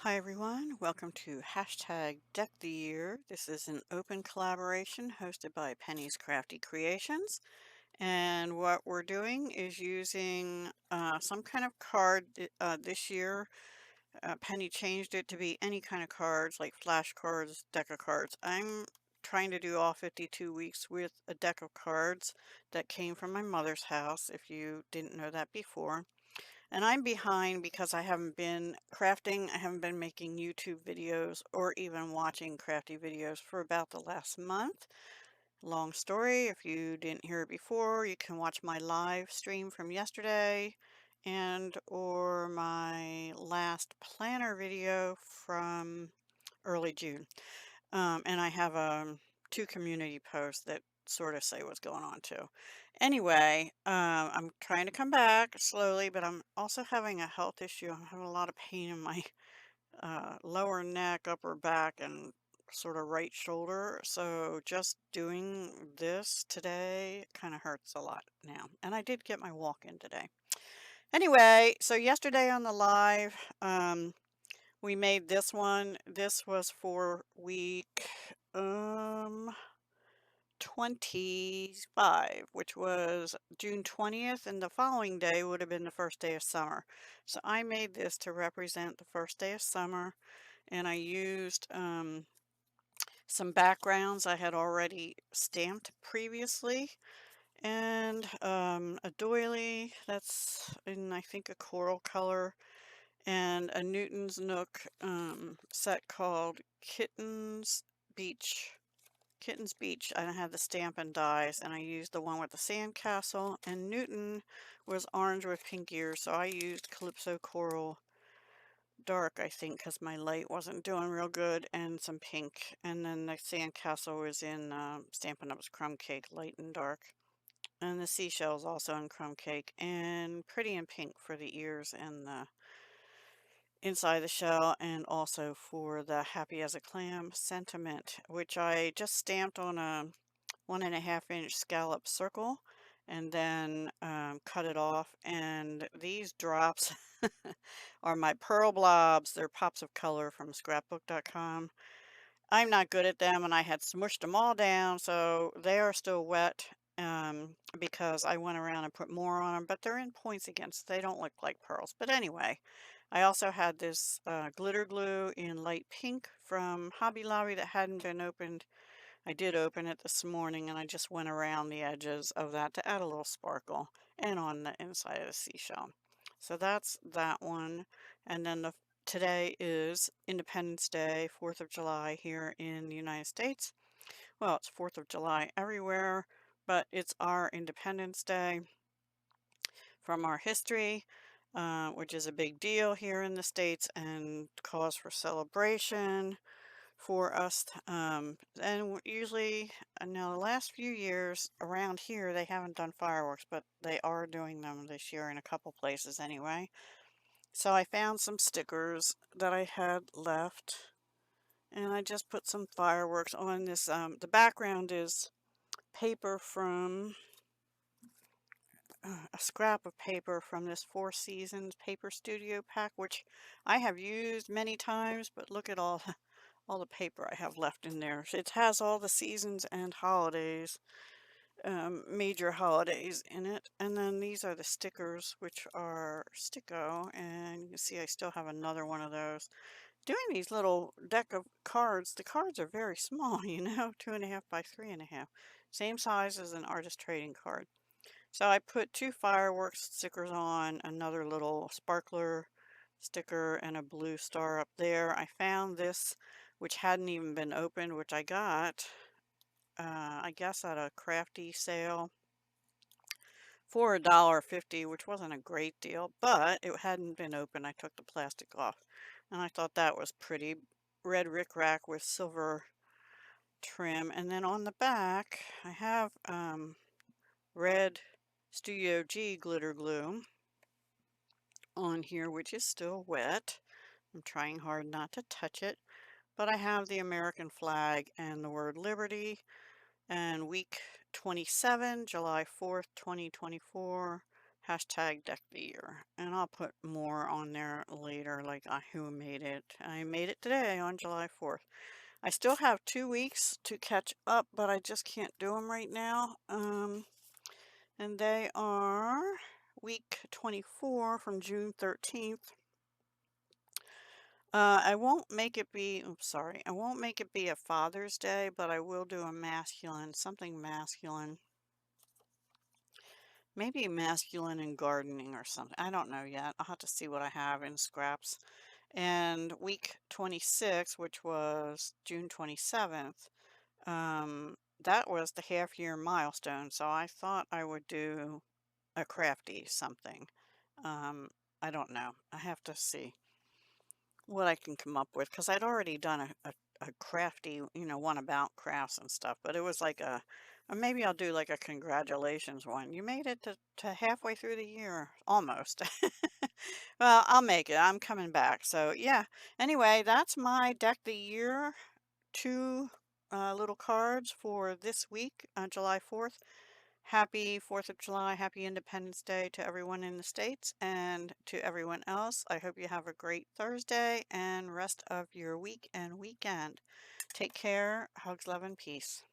Hi everyone, welcome to hashtag Deck the Year. This is an open collaboration hosted by Penny's Crafty Creations. And what we're doing is using some kind of card this year. Penny changed it to be any kind of cards like flashcards, deck of cards. I'm trying to do all 52 weeks with a deck of cards that came from my mother's house, if you didn't know that before. And I'm behind because I haven't been crafting, I haven't been making YouTube videos or even watching crafty videos for about the last month. Long story, if you didn't hear it before, you can watch my live stream from yesterday and or my last planner video from early June. And I have two community posts that sort of say what's going on too. Anyway, I'm trying to come back slowly, but I'm also having a health issue. I'm having a lot of pain in my lower neck, upper back, and sort of right shoulder. So just doing this today kind of hurts a lot now. And I did get my walk in today. Anyway, so yesterday on the live, we made this one. This was for week um 25, which was June 20th, and the following day would have been the first day of summer. So I made this to represent the first day of summer, and I used some backgrounds I had already stamped previously, and a doily that's in, I think, a coral color, and a Newton's Nook set called Kitten's Beach. I had the stamp and dies, and I used the one with the sandcastle, and Newton was orange with pink ears, so I used Calypso Coral Dark, I think, because my light wasn't doing real good, and some pink. And then the sandcastle was in Stampin' Up's Crumb Cake, light and dark. And the seashells also in Crumb Cake, and pretty in pink for the ears and the inside the shell, and also for the Happy as a Clam sentiment, which I just stamped on a 1.5 inch scallop circle and then cut it off. And these drops are my pearl blobs. They're pops of color from scrapbook.com. I'm not good at them, and I had smushed them all down, so they are still wet because I went around and put more on them, but they're in points again, so they don't look like pearls. But anyway, I also had this glitter glue in light pink from Hobby Lobby that hadn't been opened. I did open it this morning, and I just went around the edges of that to add a little sparkle and on the inside of the seashell. So that's that one. And then today is Independence Day, 4th of July here in the United States. Well, it's 4th of July everywhere, but it's our Independence Day from our history, which is a big deal here in the States and cause for celebration for us. And usually, now the last few years around here, they haven't done fireworks, but they are doing them this year in a couple places anyway. So I found some stickers that I had left, and I just put some fireworks on this. The background is paper from a scrap of paper from this Four Seasons paper studio pack, which I have used many times, but look at all the paper I have left in there. It has all the seasons and holidays, major holidays in it. And then these are the stickers, which are Sticko, and you can see I still have another one of those. Doing these little deck of cards, the cards are very small, 2.5 by 3.5. Same size as an artist trading card. So I put two fireworks stickers on, another little sparkler sticker, and a blue star up there. I found this, which hadn't even been opened, which I got, I guess at a crafty sale for $1.50, which wasn't a great deal, but it hadn't been opened. I took the plastic off, and I thought that was pretty. Red rickrack with silver trim. And then on the back, I have red Studio G glitter glue on here, which is still wet. I'm trying hard not to touch it, but I have the American flag and the word Liberty, and week 27, July 4th, 2024, Hashtag deck the year. And I'll put more on there later, like who made it. I made it today on July 4th. I still have 2 weeks to catch up, but I just can't do them right now. And they are week 24 from June 13th. I won't make it be, I'm sorry, I won't make it be a Father's Day, but I will do a masculine, something masculine. Maybe masculine and gardening or something. I don't know yet. I'll have to see what I have in scraps. And week 26, which was June 27th, that was the half year milestone. So I thought I would do a crafty something. Um, I don't know. I have to see what I can come up with because I'd already done a crafty, one about crafts and stuff, but it was like or maybe I'll do like a congratulations one. You made it to halfway through the year, almost. Well, I'll make it. I'm coming back. So yeah. Anyway, that's my deck the year. Two little cards for this week, July 4th. Happy 4th of July, happy Independence Day to everyone in the States and to everyone else. I hope you have a great Thursday and rest of your week and weekend. Take care. Hugs, love, and peace.